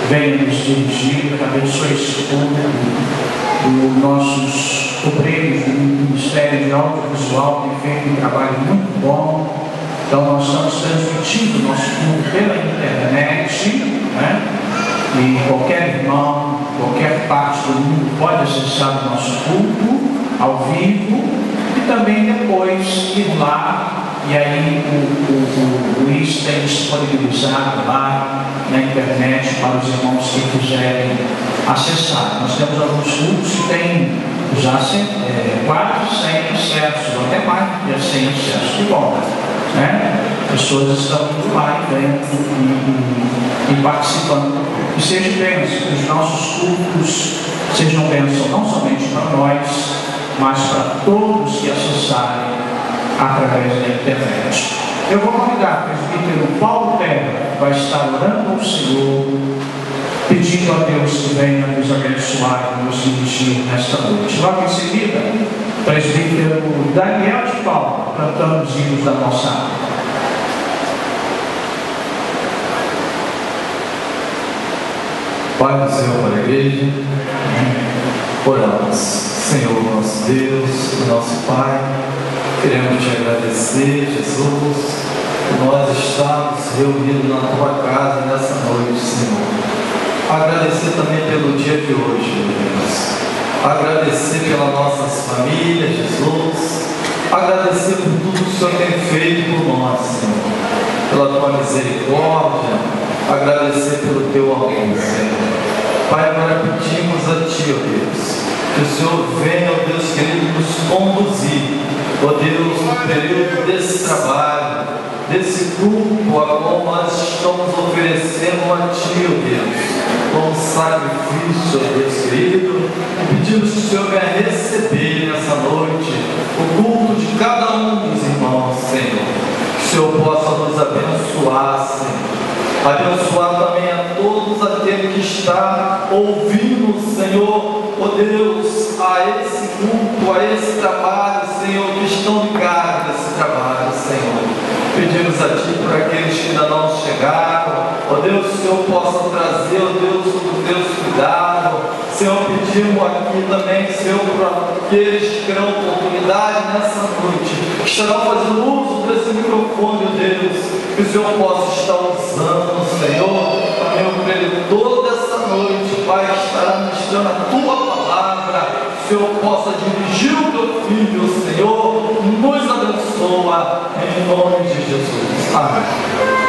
Venha nos dirigir, abençoe esse público, os nossos obreiros do Ministério de Audiovisual têm feito um trabalho muito bom. Então nós estamos transmitindo o nosso culto pela internet, né? E qualquer irmão, qualquer parte do mundo pode acessar o nosso culto ao vivo e também depois ir lá. E aí o Luiz tem disponibilizado lá na internet para os irmãos que quiserem acessar. Nós temos alguns cultos que têm já quase 100 acessos, ou até mais de 100 acessos. Que bom, né? Pessoas estão indo lá e vendo e participando. E seja bênção, que os nossos cultos sejam bênção não somente para nós, mas para todos que acessarem através da internet. Eu vou convidar o presbítero Paulo Terra, que vai estar orando ao Senhor, pedindo a Deus que venha nos abençoar e nos dirigir nesta noite. Logo em seguida, o presbítero Daniel de Paula, cantando os hinos da nossa área. Pai do Senhor para a igreja, oramos. Senhor, nosso Deus, nosso Pai, queremos te agradecer, Jesus, por nós estarmos reunidos na tua casa nessa noite, Senhor. Agradecer também pelo dia de hoje, Deus. Agradecer pelas nossas famílias, Jesus. Agradecer por tudo que o Senhor tem feito por nós, Senhor. Pela tua misericórdia. Agradecer pelo teu amor, Senhor. Pai, agora pedimos a ti, ó Deus, que o Senhor venha, ó Deus querido, nos conduzir, ó Deus, no período desse trabalho, desse culto a qual nós estamos oferecendo a ti, ó Deus, como sacrifício, ó Deus querido. Pedimos que o Senhor venha receber nessa noite o culto de cada um dos irmãos, Senhor. Que o Senhor possa nos abençoar, Senhor. Abençoar também a todos aqueles que estão ouvindo, Senhor, ó Deus, a esse culto, a esse trabalho, Senhor, que estão ligados a esse trabalho, Senhor. Pedimos a Ti por aqueles que ainda não chegaram, ó Deus, que o Senhor possa trazer, ó Deus, o Deus cuidado. Senhor, pedimos aqui também, Senhor, para aqueles que terão oportunidade nessa noite, que estarão fazendo uso desse microfone, ó Deus, que o Senhor possa estar usando, Senhor, também eu creio toda essa noite, Pai, que estará ministrando a Tua palavra, que o Senhor possa dirigir o Teu Filho, Senhor, nos abençoa, em nome de Jesus. Amém.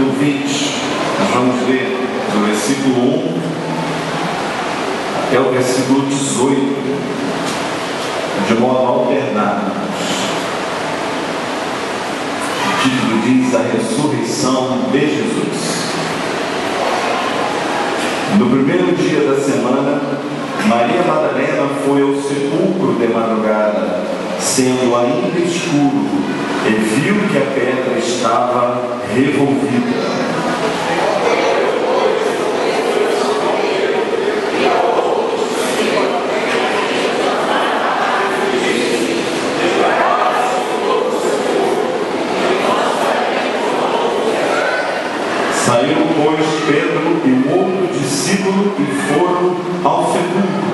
capítulo 20, nós vamos ler do versículo 1 até o versículo 18, de modo alternado. O título diz: a ressurreição de Jesus. No primeiro dia da semana, Maria Madalena foi ao sepulcro de madrugada, sendo ainda escuro, e viu que a pedra estava revolvida. Saíram, pois, Pedro e o outro discípulo e foram ao sepulcro.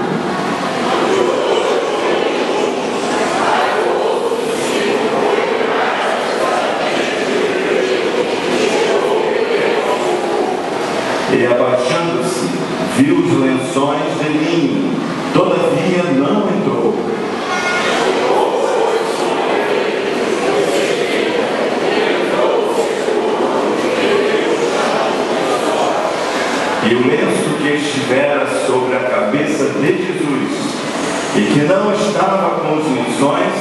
E abaixando-se, viu os lençóis de linho, todavia não entrou. E o lenço que estivera sobre a cabeça de Jesus, e que não estava com os lençóis,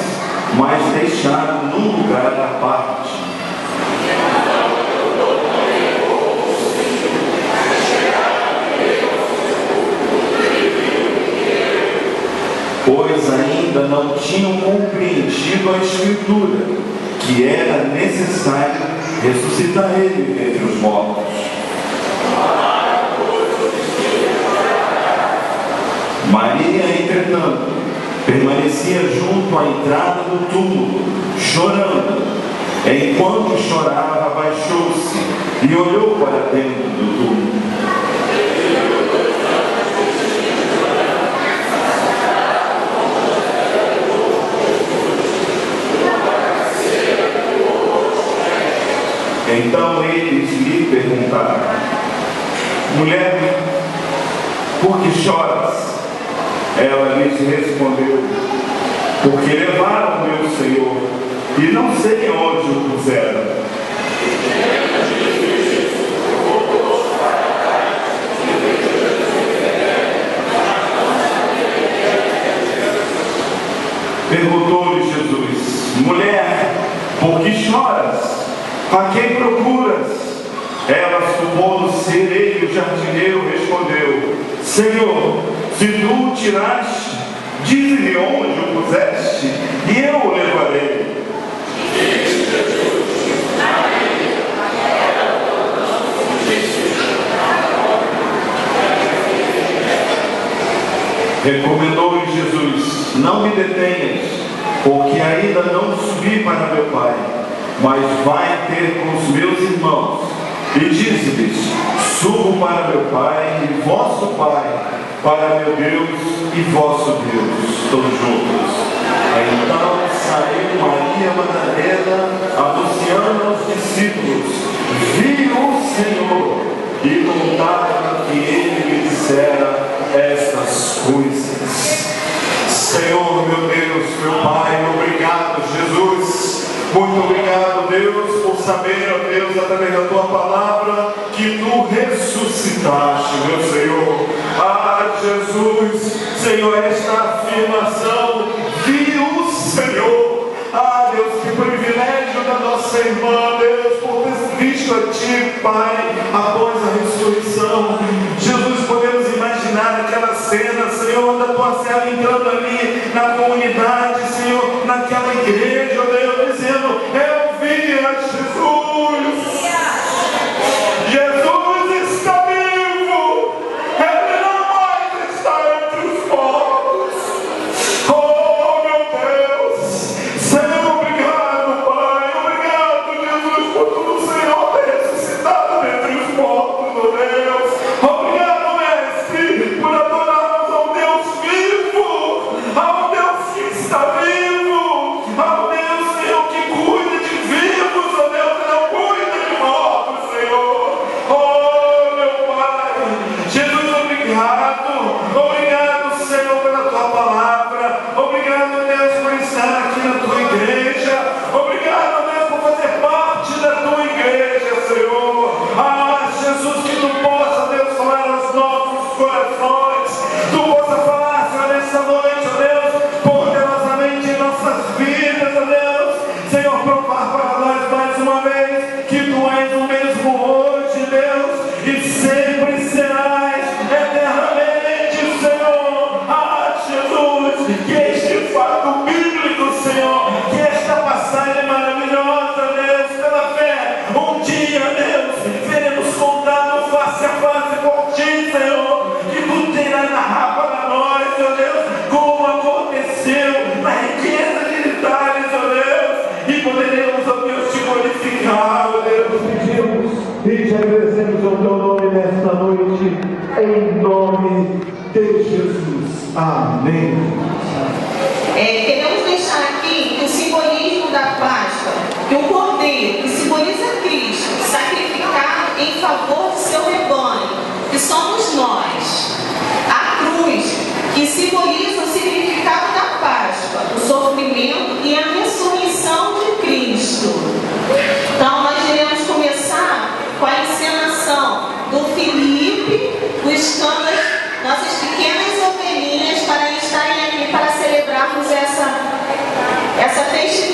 mas deixado num lugar à parte. Pois ainda não tinham compreendido a Escritura, que era necessário ressuscitar ele entre os mortos. Maria, entretanto, permanecia junto à entrada do túmulo, chorando. Enquanto chorava, abaixou-se e olhou para dentro do túmulo. Então eles lhe perguntaram: mulher, por que choras? Ela lhes respondeu: porque levaram meu Senhor e não sei onde o puseram. Perguntou-lhe Jesus: mulher, por que choras? A quem procuras? Ela, supondo ser ele o jardineiro, respondeu: Senhor, se tu o tiraste, dize-me onde o puseste, e eu o levarei. Recomendou-lhe Jesus: não me detenhas, porque ainda não subi para meu Pai, mas vai ter com os meus irmãos, e dize-lhes: subo para meu Pai e vosso Pai, para meu Deus e vosso Deus. Todos juntos. Então saiu Maria Madalena, anunciando aos discípulos: vi o Senhor, e contava que ele lhe dissera estas coisas. Senhor, meu Deus, meu Pai, obrigado, Jesus. Muito obrigado, Deus, por saber, ó Deus, através da tua palavra, que tu ressuscitaste, meu Senhor. Ah, Jesus, Senhor, esta afirmação: vi o Senhor. Ah, Deus, que privilégio da nossa irmã, Deus, por ter visto a Ti, Pai, após a ressurreição. Jesus, podemos imaginar aquela cena, Senhor, da tua serva entrando ali na comunidade, Senhor, naquela igreja, Deus, dizendo: eu vi a Jesus. Jesus está vivo. Ele não mais está entre os mortos. Oh, meu Deus. Senhor, obrigado, Pai. Obrigado, Jesus, por tudo o Senhor ter ressuscitado entre os mortos, meu Deus. Obrigado, Mestre, por adorarmos ao Deus vivo, ao Deus que está vivo, ao Deus e te agradecemos o teu nome nesta noite, em nome de Jesus. Amém. Queremos deixar aqui que o simbolismo da Páscoa, que o cordeiro, que simboliza Cristo, sacrificado em favor de seu rebanho, que somos nós. A cruz, que simboliza o significado da Páscoa, o sofrimento e a ressurreição de Cristo. Então, nós iremos começar com a encenação do Felipe, buscando nossas pequenas ovelhinhas para estarem aqui para celebrarmos essa festividade.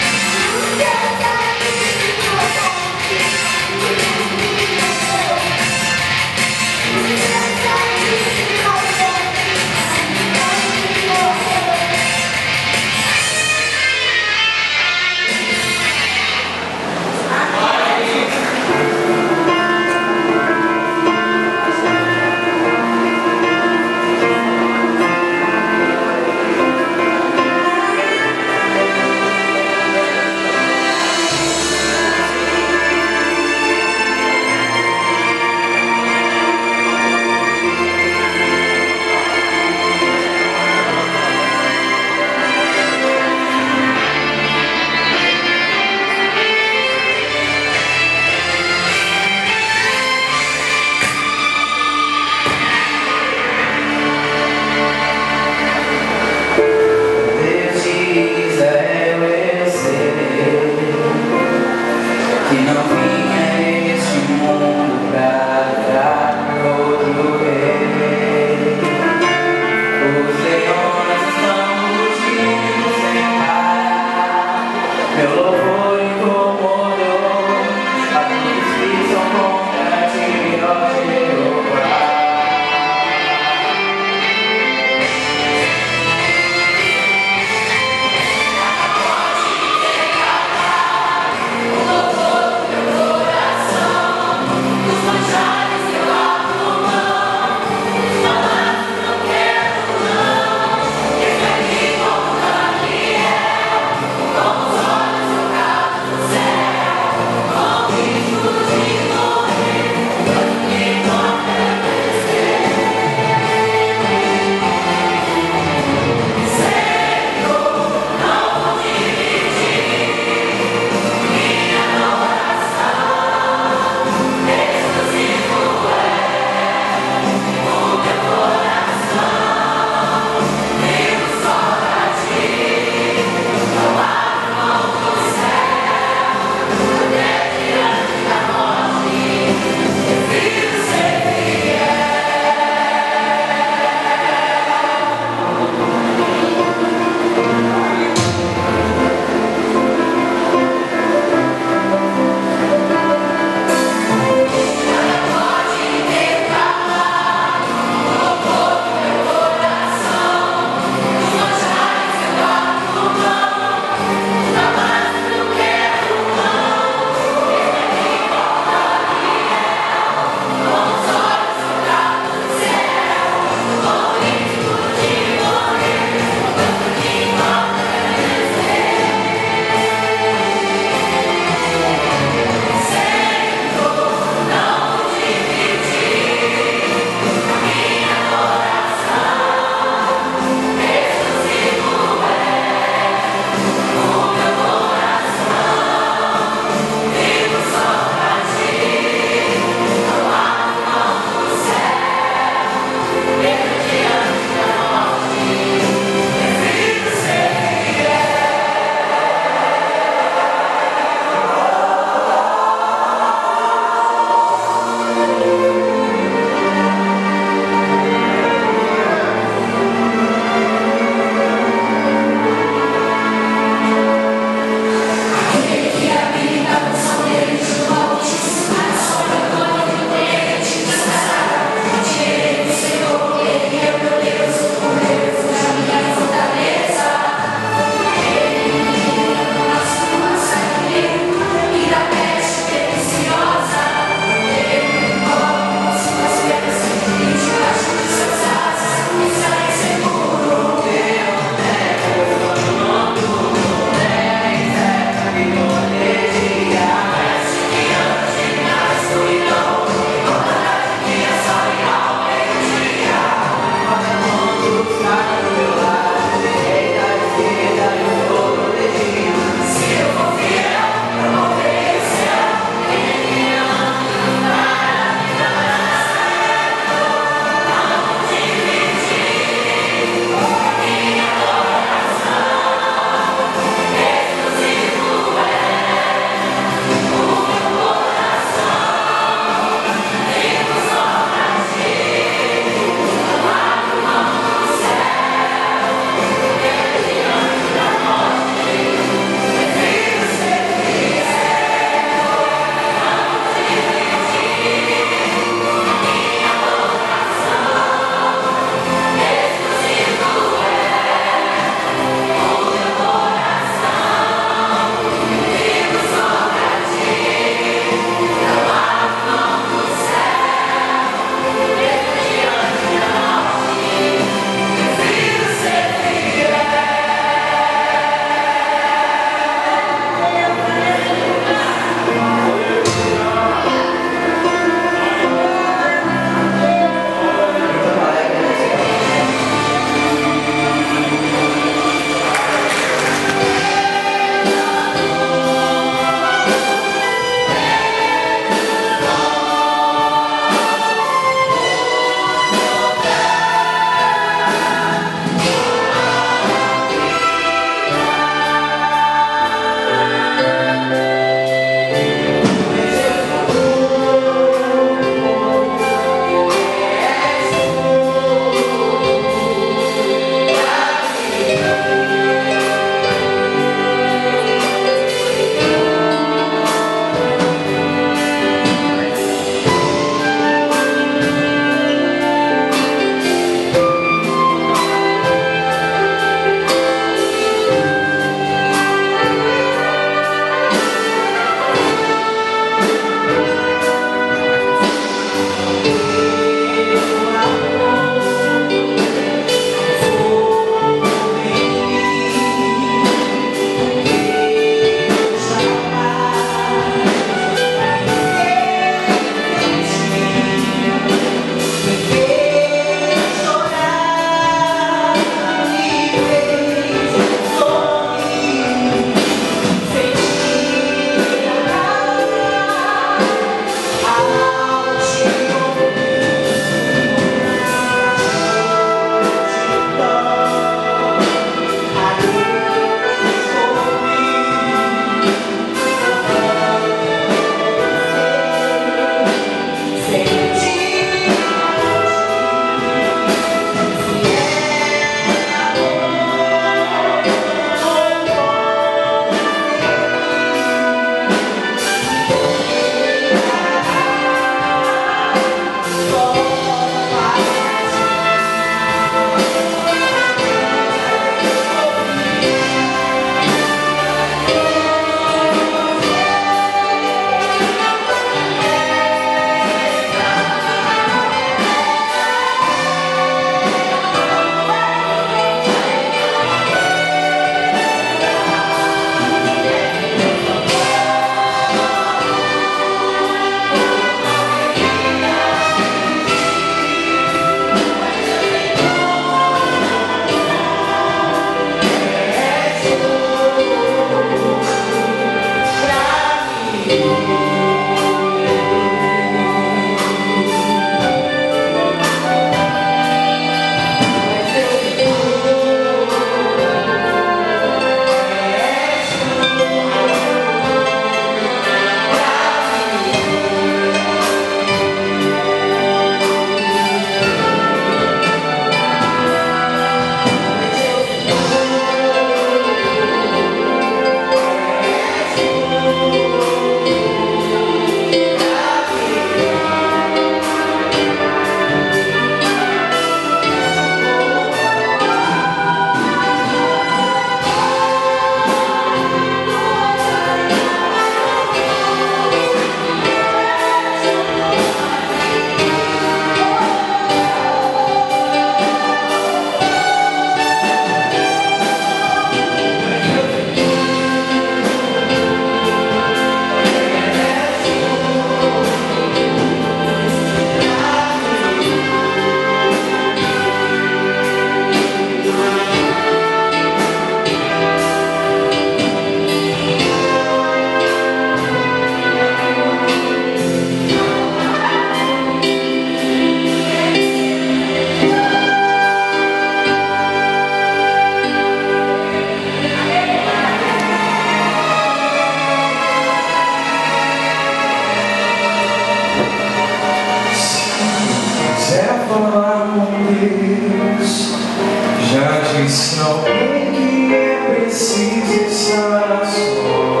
Disse alguém que é preciso estar só.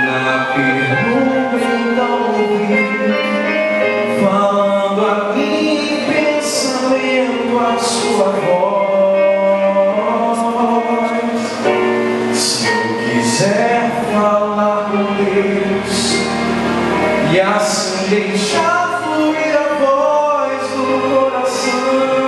Na pergunta então ouvi, falando a mim em pensamento a sua voz. Se eu quiser falar com Deus e assim deixar fluir a voz do coração,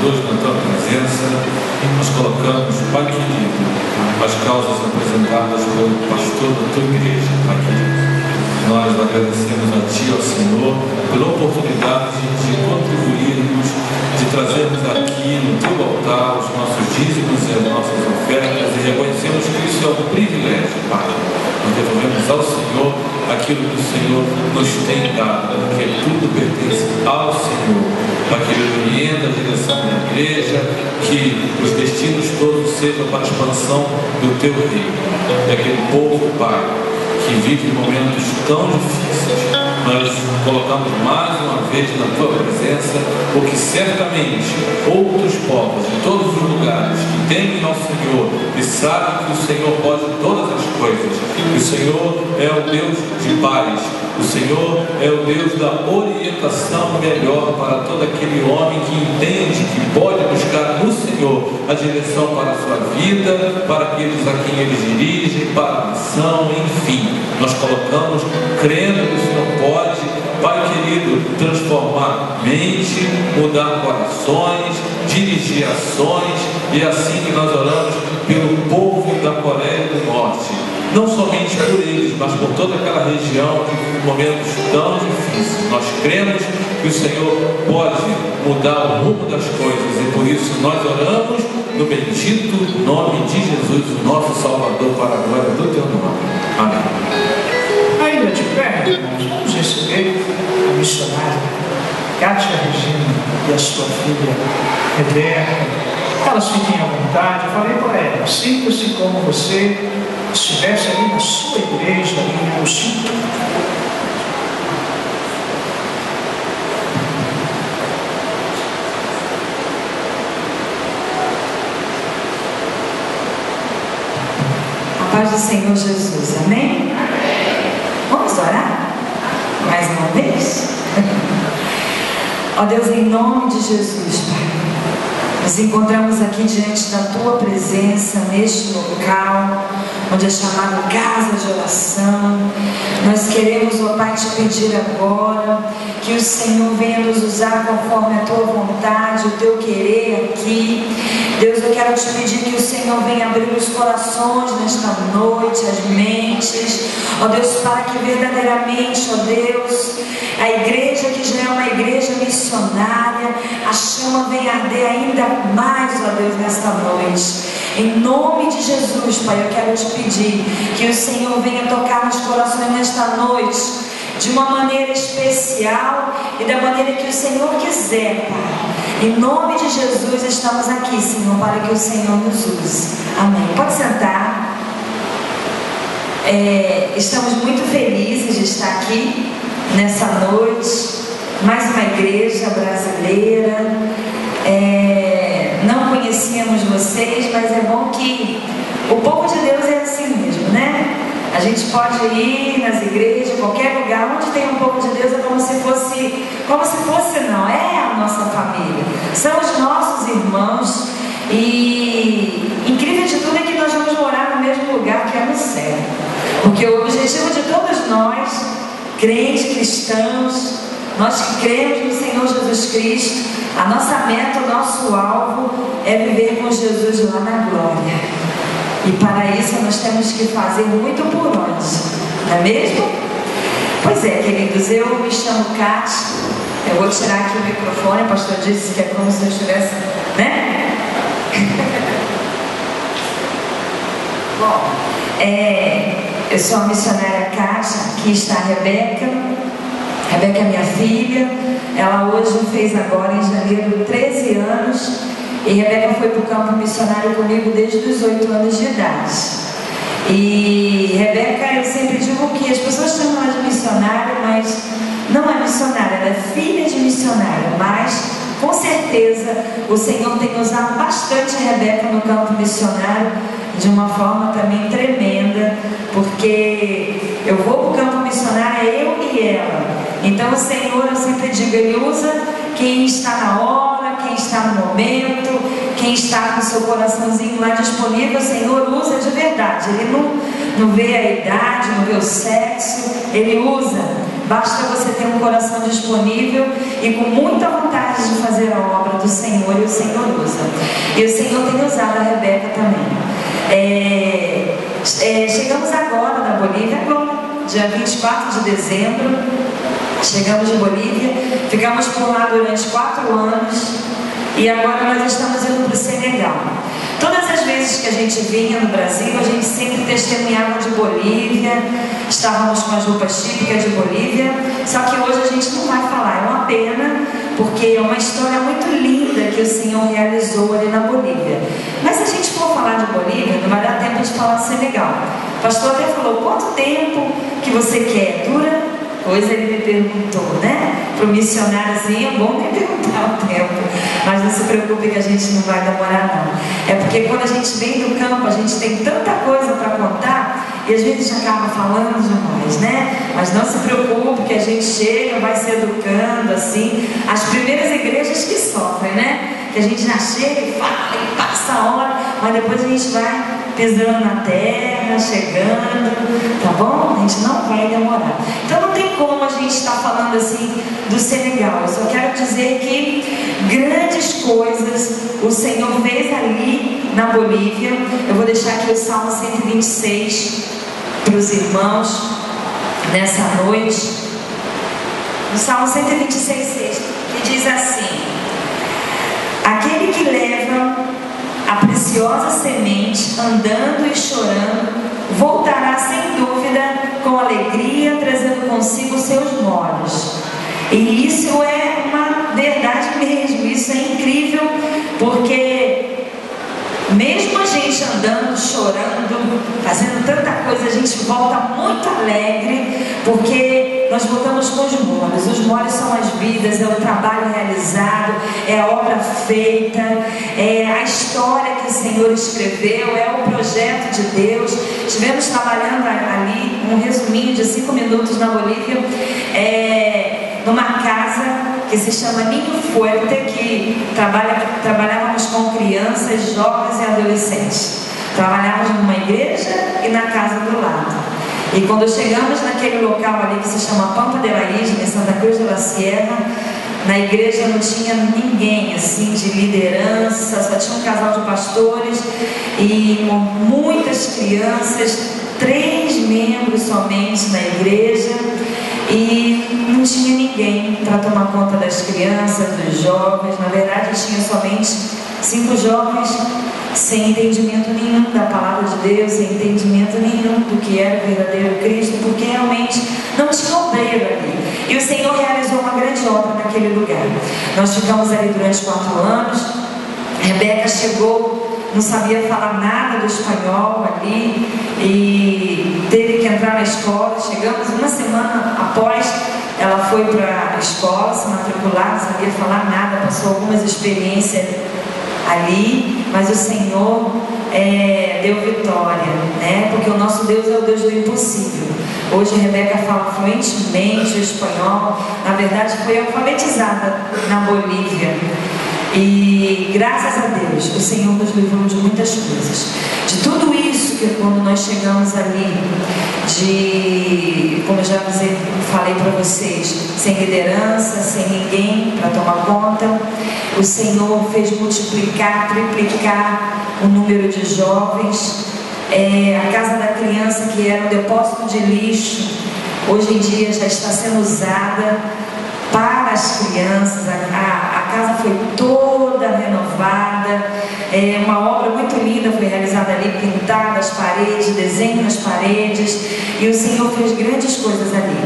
hoje na tua presença, nós colocamos, Pai querido, as causas apresentadas pelo pastor da tua igreja, Pai querido. Nós agradecemos a Ti, ao Senhor, pela oportunidade de contribuirmos, de trazermos aqui no Teu altar os nossos dízimos e as nossas ofertas, e reconhecemos que isso é um privilégio, Pai. Nós devolvemos ao Senhor aquilo que o Senhor nos tem dado, porque tudo pertence ao Senhor. Pai querido, orienta a direção da igreja, que os destinos todos sejam para a expansão do Teu reino. E aquele povo, Pai, que vive momentos tão difíceis, nós colocamos mais uma vez na Tua presença, porque certamente outros povos de todos os lugares que temem ao Senhor e sabem que o Senhor pode todas as coisas, que o Senhor é o Deus de paz, o Senhor é o Deus da orientação melhor para todo aquele homem que entende que pode buscar no Senhor a direção para a sua vida, para aqueles a quem Ele dirige, para a missão, enfim. Nós colocamos, crendo que o Senhor pode, Pai querido, transformar mente, mudar corações, dirigir ações, e assim que nós oramos pelo povo da Coreia do Norte, não somente por eles, mas por toda aquela região que vive momentos tão difíceis. Nós cremos que o Senhor pode mudar o rumo das coisas, e por isso nós oramos no bendito nome de Jesus, o nosso Salvador, para a glória do Teu nome. Amém. Ainda de pé, irmãos, vamos receber a missionária Kátia Regina e a sua filha Rebeca. Elas fiquem à vontade. Eu falei para elas, sinta-se como você estivesse ali na sua igreja, ali no Chico. A paz do Senhor Jesus, amém? Vamos orar? Mais uma vez? Ó Deus, em nome de Jesus, Pai, nos encontramos aqui diante da Tua presença, neste local, onde é chamado casa de oração. Nós queremos, ó Pai, te pedir agora que o Senhor venha nos usar conforme a Tua vontade, o Teu querer aqui. Deus, eu quero te pedir que o Senhor venha abrir os corações nesta noite, as mentes, ó Deus, para que verdadeiramente, ó Deus, a igreja que já é uma igreja missionária, a chama venha arder ainda mais, ó Deus, nesta noite. Em nome de Jesus, Pai, eu quero te pedir que o Senhor venha tocar nos corações nesta noite, de uma maneira especial e da maneira que o Senhor quiser, Pai. Em nome de Jesus estamos aqui, Senhor, para que o Senhor nos use. Amém. Pode sentar. Estamos muito felizes de estar aqui nessa noite. Mais uma igreja brasileira. Não conhecíamos vocês, mas é bom que o povo de Deus é assim mesmo, né? A gente pode ir nas igrejas, qualquer lugar onde tem um povo de Deus, é como se fosse não, é a nossa família, são os nossos irmãos, e incrível de tudo é que nós vamos morar no mesmo lugar, que é no céu, porque o objetivo de todos nós, crentes, cristãos, nós que cremos no Senhor Jesus Cristo, a nossa meta, o nosso alvo é viver com Jesus lá na glória. E para isso nós temos que fazer muito por onde, não é mesmo? Pois é, queridos, eu me chamo Kátia. Eu vou tirar aqui o microfone, o pastor disse que é como se eu estivesse, né? Bom, eu sou a missionária Kátia, aqui está a Rebeca. Rebeca é minha filha, ela hoje fez agora em janeiro 13 anos. E Rebeca foi para o campo missionário comigo desde os 8 anos de idade. E Rebeca, eu sempre digo que as pessoas chamam ela de missionária, mas não é missionária, ela é filha de missionária. Mas, com certeza, o Senhor tem usado bastante a Rebeca no campo missionário, de uma forma também tremenda, porque eu vou para o campo missionário, é eu e ela. Então o Senhor, eu sempre digo, Ele usa quem está na hora, quem está no momento, quem está com o seu coraçãozinho lá disponível. O Senhor usa de verdade. Ele não vê a idade, não vê o sexo, Ele usa. Basta você ter um coração disponível e com muita vontade de fazer a obra do Senhor. Senhor e o Senhor usa. E o Senhor tem usado a Rebeca também. Chegamos agora na Bolívia, agora, dia 24 de dezembro. Chegamos de Bolívia, ficamos por lá durante 4 anos e agora nós estamos indo para o Senegal. Todas as vezes que a gente vinha no Brasil, a gente sempre testemunhava de Bolívia, estávamos com as roupas típicas de Bolívia, só que hoje a gente não vai falar, é uma pena, porque é uma história muito linda que o Senhor realizou ali na Bolívia. Mas se a gente for falar de Bolívia, não vai dar tempo de falar do Senegal. O pastor até falou, quanto tempo que você quer? Dura? Pois ele me perguntou, né? Para o missionáriozinho é bom me perguntar o tempo, mas não se preocupe que a gente não vai demorar não. É porque quando a gente vem do campo, a gente tem tanta coisa para contar e às vezes a gente acaba falando demais, né? Mas não se preocupe que a gente chega, vai se educando assim. As primeiras igrejas que sofrem, né? Que a gente já chega e fala e passa a hora, mas depois a gente vai pisando na terra, chegando, tá bom? A gente não vai demorar. Então não tem como a gente estar falando assim do Senegal. Eu só quero dizer que grandes coisas o Senhor fez ali na Bolívia. Eu vou deixar aqui o Salmo 126 para os irmãos nessa noite. O Salmo 126, que diz assim: aquele que leva a preciosa semente, andando e chorando, voltará sem dúvida com alegria, trazendo consigo seus molhos. E isso é uma verdade mesmo, isso é incrível, porque mesmo a gente andando, chorando, fazendo tanta coisa, a gente volta muito alegre, porque nós voltamos com os molhos. Os molhos são as vidas, é o trabalho realizado, é a obra feita, é a história que o Senhor escreveu, é o projeto de Deus. Estivemos trabalhando ali, um resuminho de 5 minutos na Bolívia, numa casa que se chama Ninho Fuerte, que trabalhávamos com crianças, jovens e adolescentes. Trabalhávamos numa igreja e na casa do lado. E quando chegamos naquele local ali que se chama Pampa de la Isla, em Santa Cruz de la Sierra, na igreja não tinha ninguém assim de liderança, só tinha um casal de pastores e muitas crianças, 3 membros somente na igreja, e não tinha ninguém para tomar conta das crianças, dos jovens. Na verdade tinha somente 5 jovens sem entendimento nenhum da palavra de Deus, sem entendimento nenhum do que era o verdadeiro Cristo, porque realmente não tinha obreiro ali. E o Senhor realizou uma grande obra naquele lugar. Nós ficamos ali durante 4 anos. Rebeca chegou, não sabia falar nada do espanhol ali e teve que entrar na escola. Chegamos uma semana após, ela foi para a escola, se matricular, não sabia falar nada, passou algumas experiências ali, mas o Senhor deu vitória, né? Porque o nosso Deus é o Deus do impossível. Hoje a Rebeca fala fluentemente o espanhol, na verdade foi alfabetizada na Bolívia. E graças a Deus, o Senhor nos livrou de muitas coisas. De tudo isso que quando nós chegamos ali, como eu já falei para vocês, sem liderança, sem ninguém para tomar conta, o Senhor fez multiplicar, triplicar o número de jovens. A casa da criança, que era um depósito de lixo, hoje em dia já está sendo usada para as crianças. A casa foi toda renovada, uma obra muito linda foi realizada ali, pintada as paredes, desenho nas paredes, e o Senhor fez grandes coisas ali.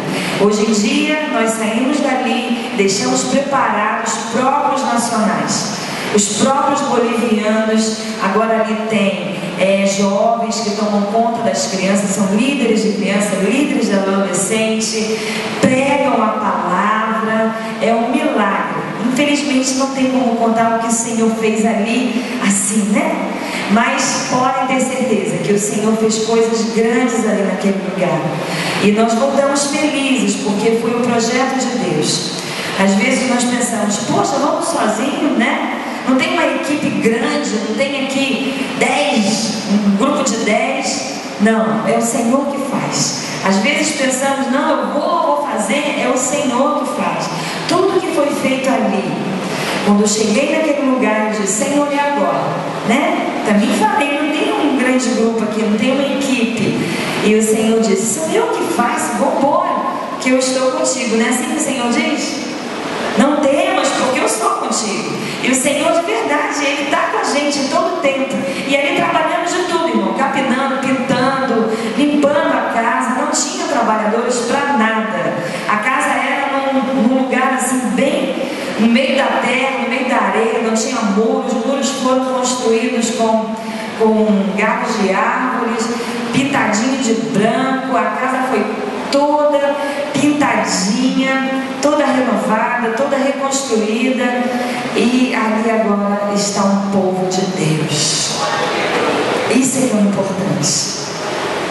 Hoje em dia nós saímos dali, deixamos preparados os próprios nacionais, os próprios bolivianos. Agora ali tem jovens que tomam conta das crianças, são líderes de criança, líderes de adolescente, pregam a palavra, é um milagre. Infelizmente não tem como contar o que o Senhor fez ali assim, né? Mas podem ter certeza que o Senhor fez coisas grandes ali naquele lugar. E nós voltamos felizes, porque foi o projeto de Deus. Às vezes nós pensamos, poxa, vamos sozinhos, né? Não tem uma equipe grande, não tem aqui 10, um grupo de 10. Não, é o Senhor que faz. Às vezes pensamos, não, eu vou fazer, é o Senhor que faz. Tudo que foi feito ali Quando eu cheguei naquele lugar, eu disse: Senhor, e agora? Né? Também falei, não tem um grande grupo aqui, não tem uma equipe. E o Senhor disse: sou eu que faço, vou embora, que eu estou contigo. Não é assim que o Senhor diz? Não temas, porque eu estou contigo. E o Senhor de verdade, Ele está com a gente em todo o tempo. E ali trabalhamos de tudo, irmão, capinando, pintando, limpando a casa. Não tinha trabalhadores para nada. A casa era num lugar assim, bem no meio da terra, no meio da areia, não tinha muros. Os muros foram construídos com galhos de árvores, pintadinho de branco. A casa foi toda pintadinha, toda renovada, toda reconstruída. E ali agora está um povo de Deus. Isso é que é importante.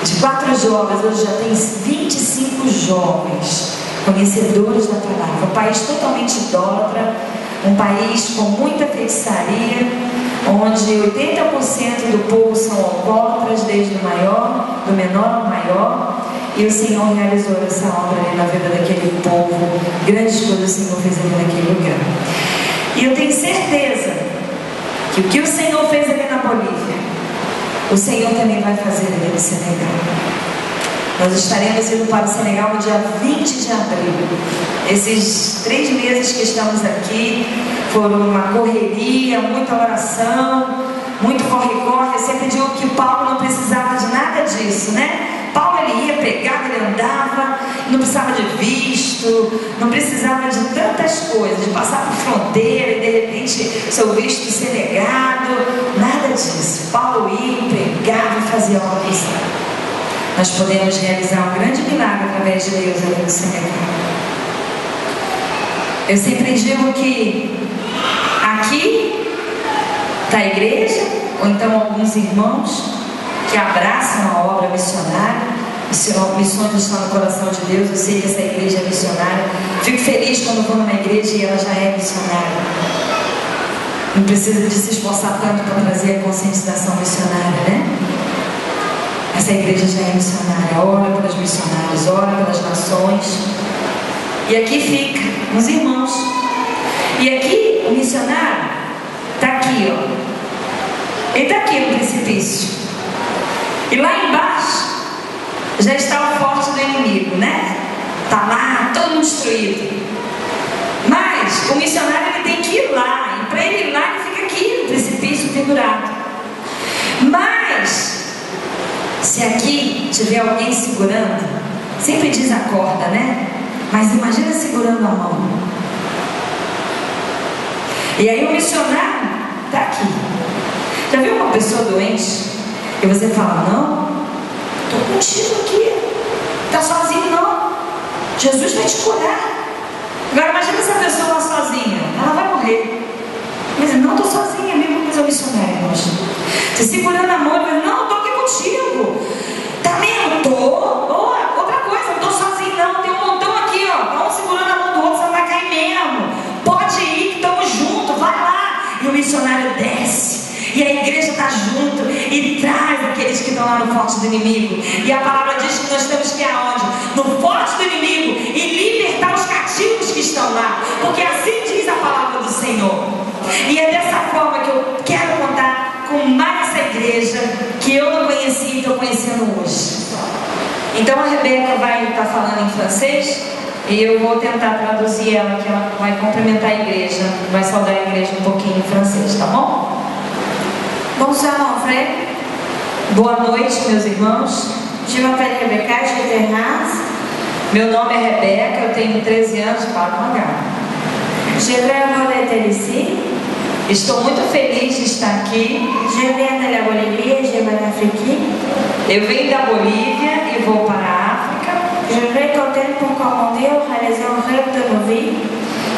De 4 jovens, hoje já tem 25 jovens conhecedores da palavra. Um país totalmente idólatra, um país com muita feitiçaria, onde 80% do povo são alcoólatras, desde o menor ao maior. E o Senhor realizou essa obra ali na vida daquele povo. Grandes coisas o Senhor fez ali naquele lugar. E eu tenho certeza que o que o Senhor fez ali na Bolívia, o Senhor também vai fazer ali no Senegal. Nós estaremos indo para o Senegal no dia 20 de abril. Esses 3 meses que estamos aqui foram uma correria, muita oração, muito corre-corre. Eu sempre digo que Paulo não precisava de nada disso, né? Paulo, ele ia, pregava, ele andava, não precisava de visto, não precisava de tantas coisas, de passar por fronteira e de repente seu visto ser negado, nada disso. Paulo ia, pregava e fazia obra cristã. Nós podemos realizar um grande milagre através de Deus ali no Senegal. Eu sempre digo que aqui está a igreja, ou então alguns irmãos que abraçam a obra missionária. Missões estão no coração de Deus. Eu sei que essa igreja é missionária. Fico feliz quando vou numa igreja e ela já é missionária. Não precisa de se esforçar tanto para trazer a conscientização missionária, né? Essa igreja já é missionária. Ora pelas missionárias, ora pelas nações. E aqui fica os irmãos. E aqui o missionário está aqui, ó. Ele está aqui no precipício. E lá embaixo já está o forte do inimigo, né? Está lá, todo destruído. Mas o missionário, ele tem que ir lá. E para ele ir lá, ele fica aqui no precipício pendurado. Mas se aqui tiver alguém segurando, sempre diz a corda, né? Mas imagina segurando a mão. E aí o missionário está aqui. Já viu uma pessoa doente e você fala: não, estou contigo aqui, está sozinho não, Jesus vai te curar. Agora imagina essa pessoa lá sozinha, ela vai morrer. Mas não, estou sozinha, mesmo coisa missionária, irmãos. Você segurando a mão, ele diz: não, estou aqui contigo. Tá mesmo? Estou. Outra coisa, não estou sozinho não, tem um montão aqui, ó, um segurando a mão do outro, você não vai cair mesmo. Pode ir, que estamos juntos, vai lá. E o missionário desce. E a igreja está junto e traz aqueles que estão lá no forte do inimigo. E a palavra diz que nós temos que ir aonde? No forte do inimigo, e libertar os cativos que estão lá. Porque assim diz a palavra do Senhor. E é dessa forma que eu quero contar com mais essa igreja que eu não conhecia e estou conhecendo hoje. Então a Rebeca vai estar falando em francês e eu vou tentar traduzir ela, que ela vai cumprimentar a igreja, vai saudar a igreja um pouquinho em francês, tá bom? Bonsoir, mon frère. Boa noite, meus irmãos. Je m'appelle Rebecca, j'ai 13 ans. Meu nome é Rebeca, eu tenho 13 anos, falo com H. Je vais avoir été ici. Estou muito feliz de estar aqui. Je viens de la Bolivie et je vais en Afrique. Eu venho da Bolívia e vou para a África. Je vais contente pour commander ou réaliser un rêve de nos vies.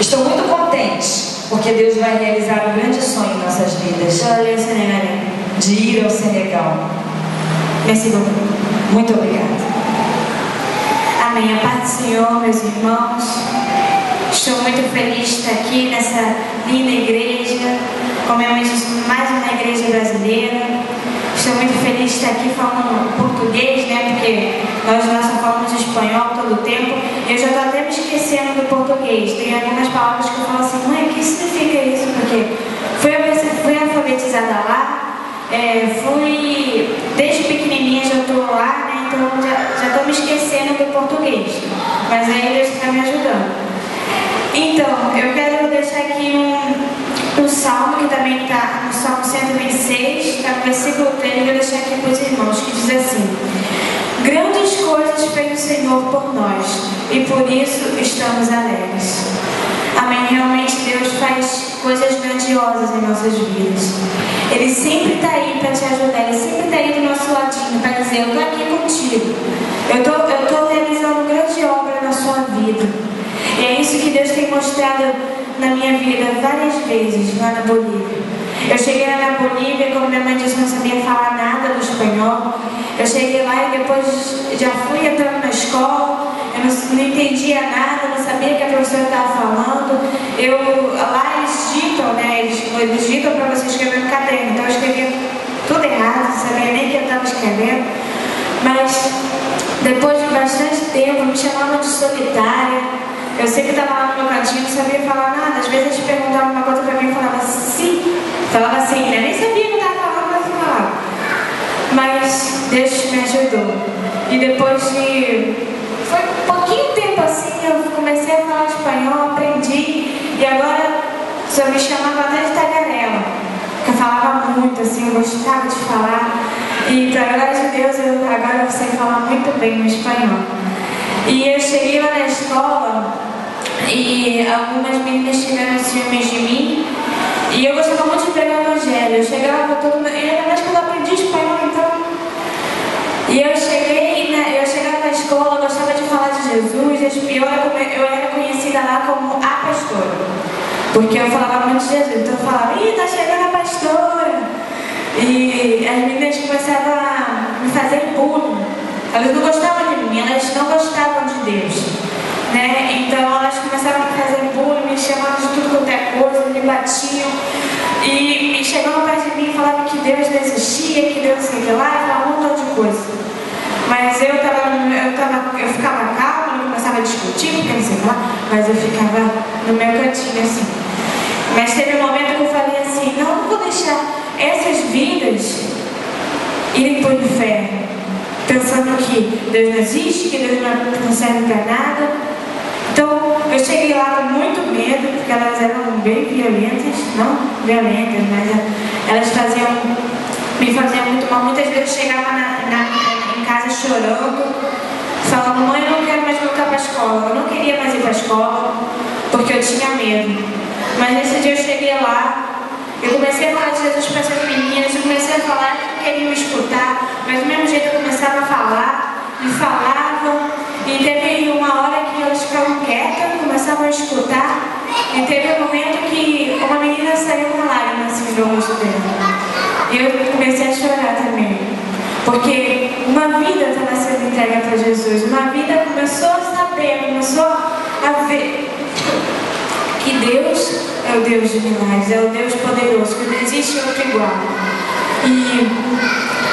Estou muito contente porque Deus vai realizar um grande sonho em nossas vidas. De ir ao Senegal. Merci beaucoup. Muito obrigada. Amém. A paz do Senhor, meus irmãos. Estou muito feliz de estar aqui nessa linda igreja, como é mais uma igreja brasileira. Estou muito feliz de estar aqui falando português, né? Porque nós só falamos espanhol todo o tempo. Eu já estou até me esquecendo do português. Tem algumas palavras que eu falo assim: mãe, o que significa isso? porque fui alfabetizada lá, desde pequenininha já estou lá, né? Então já estou me esquecendo do português, mas aí Deus está me ajudando. Então, eu quero deixar aqui um salmo que também está no Salmo 126, está no versículo 3, vou deixar aqui para os irmãos, que diz assim: grandes coisas fez o Senhor por nós, e por isso estamos alegres. Amém. Realmente Deus faz coisas grandiosas em nossas vidas. Ele sempre está aí para te ajudar, Ele sempre está aí do nosso ladinho para dizer: eu estou aqui contigo, eu estou realizando grande obra na sua vida. E é isso que Deus tem mostrado na minha vida várias vezes lá na Bolívia. Eu cheguei lá na Bolívia, como minha mãe disse, não sabia falar nada do espanhol. Eu cheguei lá e depois já fui entrando na escola, eu não entendia nada, não sabia o que a professora estava falando. Lá eles ditam, né? Eles ditam para você escrever no caderno, então eu escrevia tudo errado, não sabia nem o que eu estava escrevendo. Mas depois de bastante tempo me chamavam de solitária. Eu sempre estava lá no meu cantinho, não sabia falar nada. Às vezes eles perguntavam uma coisa para mim e falava sim. Falava assim, né? Nem sabia o que eu estava falando, mas eu falava. Mas Deus me ajudou. E depois foi um pouquinho tempo assim, eu comecei a falar espanhol, aprendi. E agora só me chamava até de tagarela. Porque eu falava muito, assim, eu gostava de falar. E para a glória de Deus, agora eu sei falar muito bem o espanhol. E eu cheguei lá na escola e algumas meninas tiveram ciúmes de mim. E eu gostava muito de pregar o evangelho. Eu chegava todo mundo. E ainda mais que eu aprendi espanhol, então. E eu chegava na escola, eu gostava de falar de Jesus. E eu era conhecida lá como a pastora. Porque eu falava muito de Jesus. Então eu falava: ih, tá chegando a pastora. E as meninas começavam a me fazer bullying. Elas não gostavam de mim, elas não gostavam de Deus, né? Então elas começaram a fazer bullying, me chamavam de tudo quanto é coisa, me batiam e chegavam perto de mim e falavam que Deus não existia, que Deus não sei o que lá, e falavam um montão de coisa. Mas eu ficava calma, não começava a discutir, porque não sei o que lá, mas eu ficava no meu cantinho assim. Mas teve um momento que eu falei assim: não vou deixar essas vidas irem para o inferno, pensando que Deus não existe, que Deus não serve para nada. Então eu cheguei lá com muito medo, porque elas eram bem violentas, não violentas, mas elas me faziam muito mal. Muitas vezes eu chegava em casa chorando, falando: mãe, eu não quero mais voltar para a escola. Eu não queria mais ir para a escola, porque eu tinha medo. Mas nesse dia eu cheguei lá, eu comecei a falar de Jesus para essas meninas, eu comecei a falar que não queriam me escutar, mas do mesmo jeito eu começava a falar, e falava, e teve uma hora que elas ficavam quietas, começavam a escutar, e teve um momento que uma menina saiu com lágrimas assim do rosto dela. E eu comecei a chorar também, porque uma vida estava sendo entregue para Jesus, uma vida começou a saber, começou a ver que Deus é o Deus de milagres, é o Deus poderoso, que não existe outro igual. E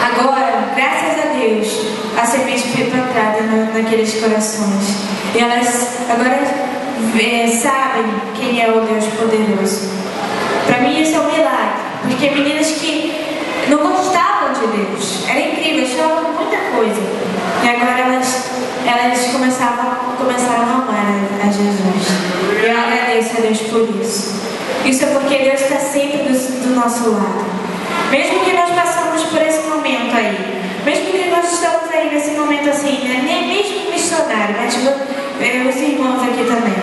agora, graças a Deus, a semente foi plantada naqueles corações. E elas agora sabem quem é o Deus poderoso. Para mim isso é um milagre, porque meninas que não gostavam de Deus, era incrível, achavam muita coisa. E agora elas começaram a amar a Jesus. E eu agradeço a Deus por isso. Isso é porque Deus está sempre do nosso lado. Mesmo que nós passamos por esse momento aí, mesmo que nós estamos aí nesse momento assim, né? Nem mesmo missionário, mas os irmãos aqui também.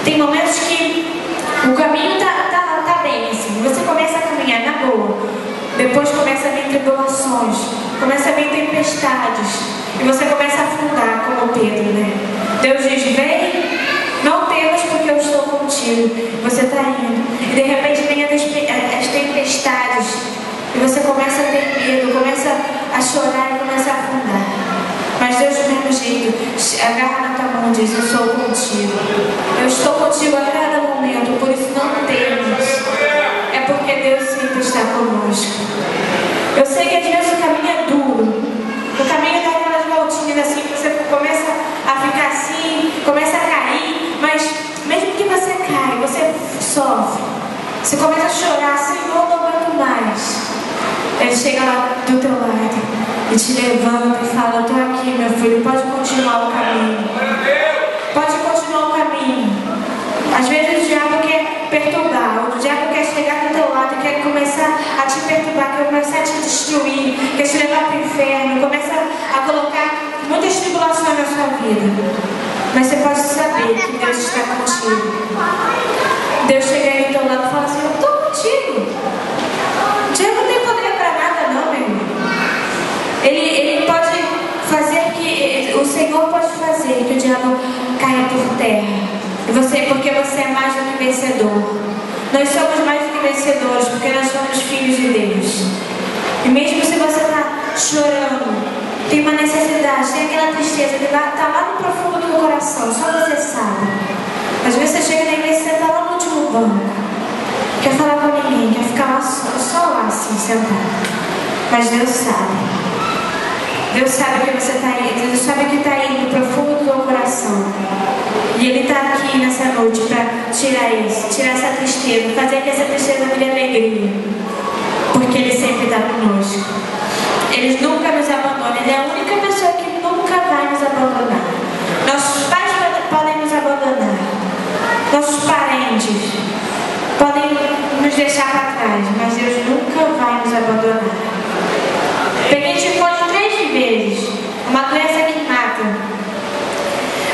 Tem momentos que o caminho tá bem assim, você começa a caminhar na boa, depois começa a vir tribulações, começa a vir tempestades, e você começa a afundar como Pedro, né? Deus diz: vem, não temas porque eu estou contigo. Você está indo, e de repente vem as tempestades, e você começa a ter medo, começa a chorar e começa a afundar. Mas Deus do mesmo jeito agarra na tua mão e diz: eu sou contigo, eu estou contigo a cada momento, por isso não temas. É porque Deus sempre está conosco. Eu sei que às vezes o caminho é duro, o caminho dá aquelas voltinhas assim, que você começa a ficar assim, começa a cair, mas mesmo que você caia, você sofre, Você começa a chorar, Senhor, não aguento mais. Ele chega lá do teu lado e te levanta e fala: eu estou aqui, meu filho, pode continuar o caminho. Pode continuar o caminho. Às vezes o diabo quer perturbar, o diabo quer chegar do teu lado, quer começar a te perturbar, quer começar a te destruir, quer te levar para o inferno, começa a colocar muitas tribulações na sua vida. Mas você pode saber que Deus está contigo. Deus chega aí do teu lado e fala assim: eu estou contigo. O diabo não tem poder para nada não, meu irmão. Ele pode fazer que, o Senhor pode fazer que o diabo caia por terra. Porque você é mais do que vencedor. Nós somos mais do que vencedores, porque nós somos filhos de Deus. E mesmo se você está chorando, tem uma necessidade, tem aquela tristeza que está lá no profundo do teu coração, só você sabe. Às vezes você chega na igreja e você está lá no último banco, quer falar com ninguém, quer ficar lá só lá assim, sentado. Mas Deus sabe. Deus sabe que você está aí, Deus sabe que está aí no profundo do teu coração. E Ele está aqui nessa noite para tirar isso, tirar essa tristeza, fazer que essa tristeza vire alegria. Porque Ele sempre está conosco. Ele nunca nos abandona. Ele é a única pessoa que nunca vai nos abandonar. Nossos pais podem nos abandonar. Nossos parentes podem nos deixar para trás. Mas Deus nunca vai nos abandonar. Peguei tifone 3 vezes. Uma doença que mata.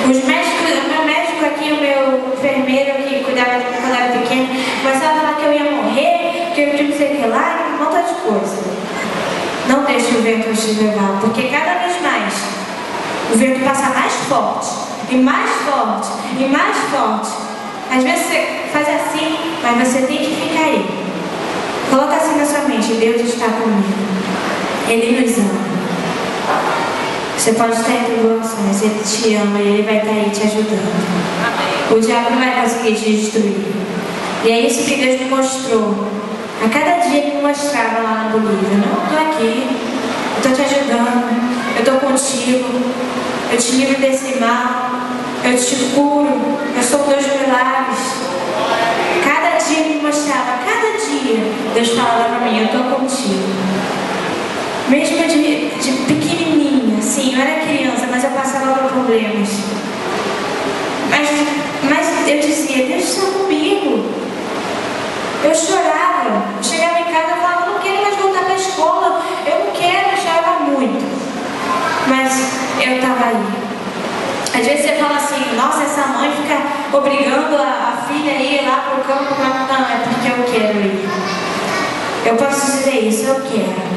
Os médicos, o meu médico aqui, o meu enfermeiro que cuidava de mim quando eu era pequeno, começava a falar que eu ia morrer, que eu tinha que ser lá, um monte de coisa. Não deixe o vento te levar, porque cada vez mais o vento passa mais forte, e mais forte, e mais forte. Às vezes você faz assim, mas você tem que ficar aí. Coloca assim na sua mente: Deus está comigo. Ele nos ama. Você pode estar em tribulações, Ele te ama e Ele vai estar aí te ajudando. O diabo não vai conseguir te destruir. E é isso que Deus me mostrou. A cada dia Ele me mostrava lá na Bolívia: não, eu estou aqui, eu estou te ajudando, eu estou contigo, eu te livro desse mal, eu te curo, eu sou o Deus de milagres. Cada dia Ele me mostrava, cada dia Deus falava para mim: eu estou contigo. Mesmo de pequenininha, assim, eu era criança, mas eu passava por problemas. Mas eu dizia: Deus está comigo. Eu chorava, eu chegava em casa e falava: não quero mais voltar para a escola, eu não quero, eu chorava muito. Mas eu estava aí. Às vezes você fala assim: nossa, essa mãe fica obrigando a filha a ir lá para o campo. Não, é porque eu quero ir. Eu posso dizer isso: eu quero.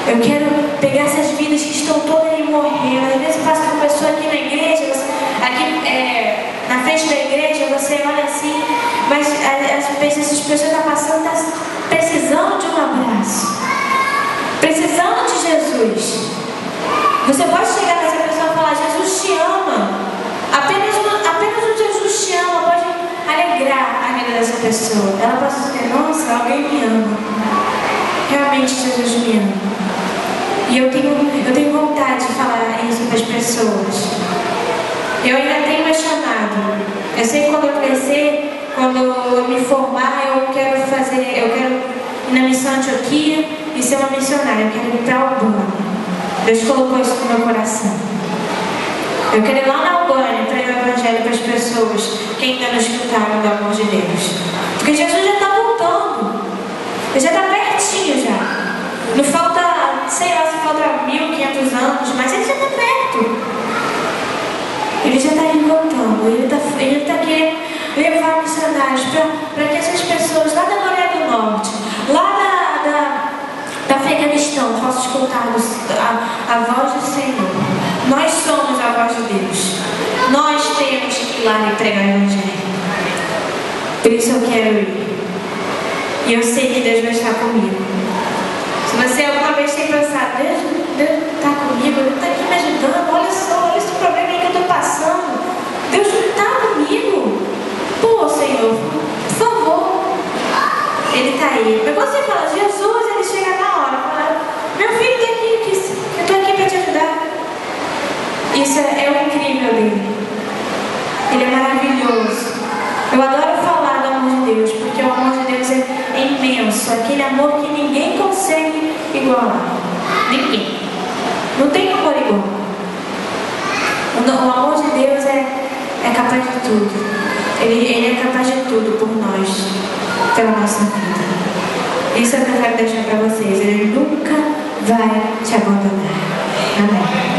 Eu quero pegar essas vidas que estão todas aí morrendo. Às vezes passa uma pessoa aqui na igreja, aqui na frente da igreja, você olha assim, mas essas pessoas estão passando, estão precisando de um abraço, precisando de Jesus. Você pode chegar nessa pessoa e falar: Jesus te ama. Apenas o Jesus te ama pode alegrar a vida dessa pessoa. Ela pode dizer: nossa, alguém me ama. Realmente Jesus me ama. E eu tenho vontade de falar isso para as pessoas. Eu ainda tenho meu chamado. Eu sei que quando eu crescer, quando eu me formar, eu quero ir na missão Antioquia e ser uma missionária. Eu quero ir para a Albânia. Deus colocou isso no meu coração. Eu quero ir lá na Albânia para ir o evangelho para as pessoas que ainda não escutaram do amor de Deus. Porque Jesus já está voltando. Ele já está pertinho já. Não falta, sei lá se falta 1500 anos, mas ele já está perto. Ele já está aí voltando. Ele está querendo levar missionários para que essas pessoas lá da Coreia do Norte, lá da Afeganistão, possam escutar a voz do Senhor. Nós somos a voz de Deus. Nós temos que ir lá e pregar o evangelho. Por isso eu quero ir. E eu sei que Deus vai estar comigo. Se você alguma vez tem pensado: Deus está comigo, Ele está aqui me ajudando, olha esse problema aí que eu estou passando, Deus está comigo. Pô, Senhor, por favor. Ele está aí. Mas você fala: Jesus, Ele chega na hora, fala: meu filho está aqui, eu estou aqui para te ajudar. Isso é o incrível dele. Ele é maravilhoso. Eu adoro falar do amor de Deus, porque isso, aquele amor que ninguém consegue igualar. Ninguém. Não tem amor igual. O amor de Deus é capaz de tudo. Ele é capaz de tudo por nós, pela nossa vida. Isso é o que eu quero deixar para vocês. Ele nunca vai te abandonar. Amém.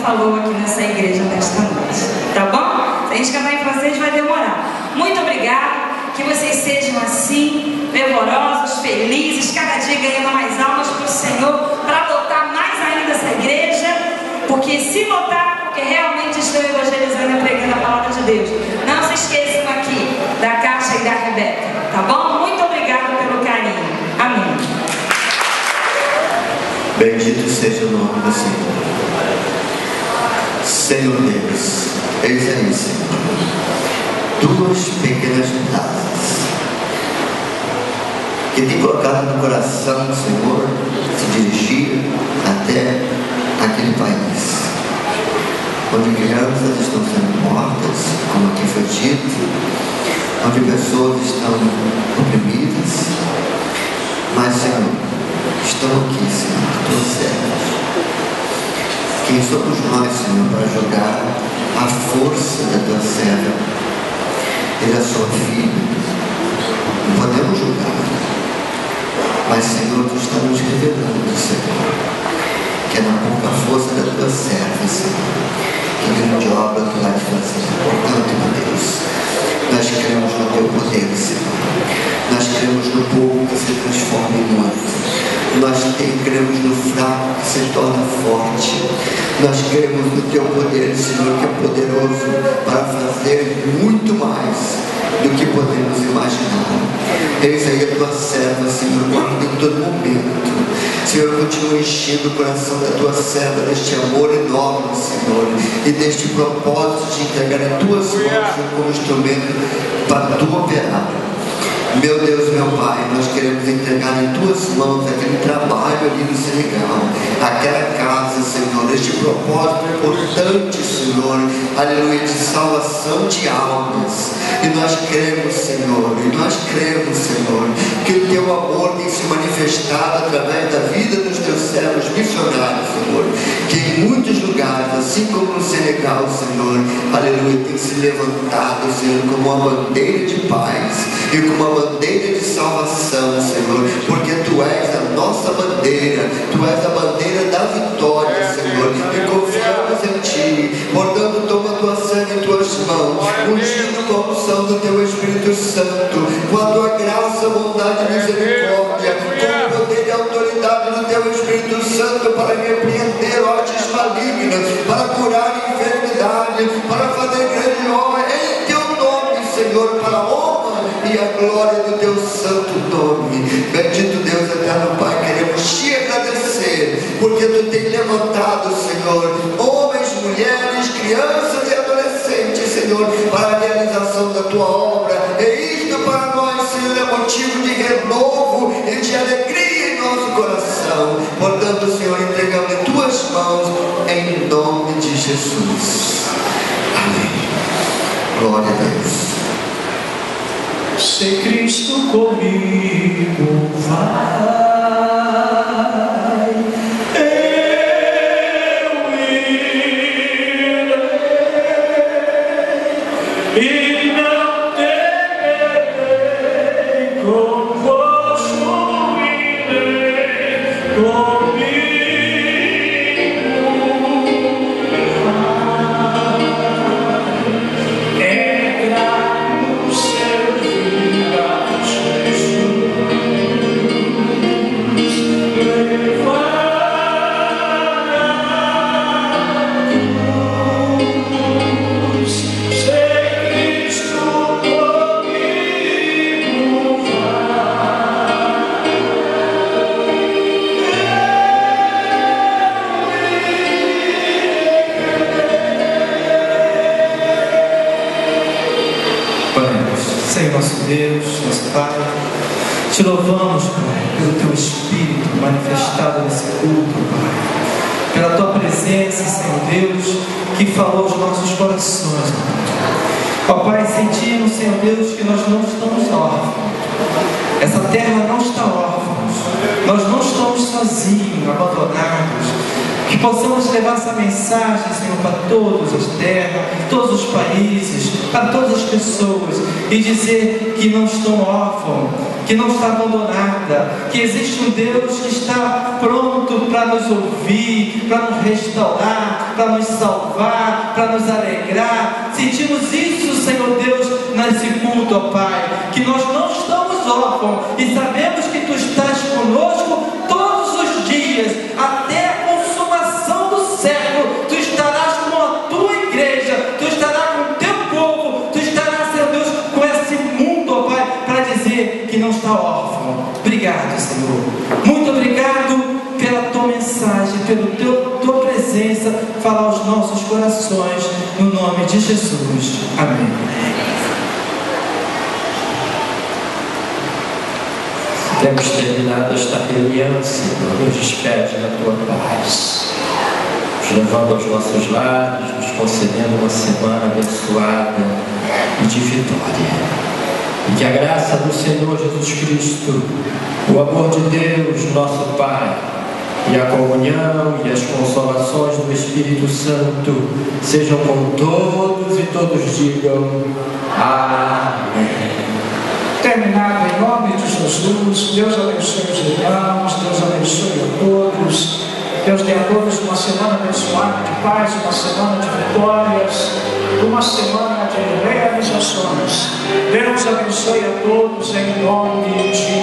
Falou aqui nessa igreja desta noite, tá bom? Se a gente cantar em francês vai demorar. Muito obrigada, que vocês sejam assim, fervorosos, felizes, cada dia ganhando mais almas para o Senhor, para lotar mais ainda essa igreja, porque se lotar, porque realmente estão evangelizando e pregando a palavra de Deus. Não se esqueçam aqui da Caixa e da Rebeca, tá bom? Muito obrigada pelo carinho. Amém. Bendito seja o nome do Senhor. Senhor Deus, eis aí, Senhor, duas pequenas brasas que tem colocado no coração do Senhor se dirigir até aquele país onde crianças estão sendo mortas, como aqui foi dito, onde pessoas estão oprimidas, mas, Senhor, estão aqui, Senhor, tuas servas. Quem somos nós, Senhor, para jogar a força da tua serva e da sua filha? Não podemos julgar, mas, Senhor, tu está nos revelando, Senhor, que é na pouca força da tua serva, Senhor, que grande obra tu vais fazer. Portanto, meu Deus, nós cremos no teu poder, Senhor. Nós cremos no pouco que se transforma em muito. Nós cremos no fraco que se torna forte. Nós cremos no teu poder, Senhor, que é poderoso para fazer muito mais do que podemos imaginar. Eis aí a tua serva, Senhor, guarda em todo momento. Senhor, continua enchendo o coração da tua serva deste amor enorme, Senhor, e deste propósito de entregar em tuas mãos como instrumento para tu operar. Meu Deus, meu Pai, nós queremos entregar em tuas mãos aquele trabalho ali no Senegal, aquela casa, Senhor, este propósito importante, Senhor, aleluia, de salvação de almas. E nós cremos, Senhor, que o teu amor tem se manifestado através da vida dos teus servos missionários, Senhor, que em muitos lugares, assim como no Senegal, Senhor, aleluia, tem se levantado, Senhor, como uma bandeira de paz e como uma bandeira de salvação, Senhor, porque tu és a nossa bandeira, tu és a bandeira da vitória, Senhor, e confiamos em ti. Portanto, toma tua serva em tuas mãos, ungindo com a unção do teu Espírito Santo, com a tua graça, bondade e misericórdia, com o poder e autoridade do teu Espírito Santo para repreender ordens malignas, para curar enfermidade, para fazer grande obra em teu nome, Senhor, para a honra e a glória do teu santo nome. Bendito Deus eterno Pai, queremos te agradecer, porque tu tens levantado, Senhor, homens, mulheres, crianças e adolescentes, Senhor, para a realização da tua obra. E isto para nós, Senhor, é motivo de renovo e de alegria em nosso coração. Portanto, Senhor, entregamos em tuas mãos, em nome de Jesus. Amém. Glória a Deus. Se Cristo comigo vai, Senhor nosso Deus, nosso Pai, te louvamos, Pai, pelo Teu Espírito manifestado nesse culto, Pai, pela Tua presença, Senhor Deus, que falou aos nossos corações, Pai. Ó Pai, sentimos, Senhor Deus, que nós não estamos órfãos, essa terra não está órfã, nós não estamos sozinhos, abandonados. Que possamos levar essa mensagem, Senhor, para todas as terras, todos os países, para todas as pessoas, e dizer que não estão órfãos, que não está abandonada, que existe um Deus que está pronto para nos ouvir, para nos restaurar, para nos salvar, para nos alegrar. Sentimos isso, Senhor Deus, nesse culto, ó Pai, que nós não estamos órfãos e sabemos que Tu estás conosco todos os dias, até a consumação do século. Tu estarás com a Tua igreja, Tu estarás com o Teu povo, Tu estarás, Senhor Deus, com esse mundo, ó Pai, para dizer que não está órfão. Obrigado, Senhor. Muito obrigado pela Tua mensagem, pela Tua presença, falar aos nossos corações, no nome de Jesus. Amém. Temos terminado esta reunião, Senhor, nos despede da Tua paz, nos levando aos nossos lares, nos concedendo uma semana abençoada e de vitória. E que a graça do Senhor Jesus Cristo, o amor de Deus, nosso Pai, e a comunhão e as consolações do Espírito Santo sejam com todos e todos digam amém. Terminado em nome de Jesus. Deus abençoe os irmãos, Deus abençoe a todos. Deus dê a todos uma semana abençoada de paz, uma semana de vitórias, uma semana de realizações. Deus abençoe a todos em nome de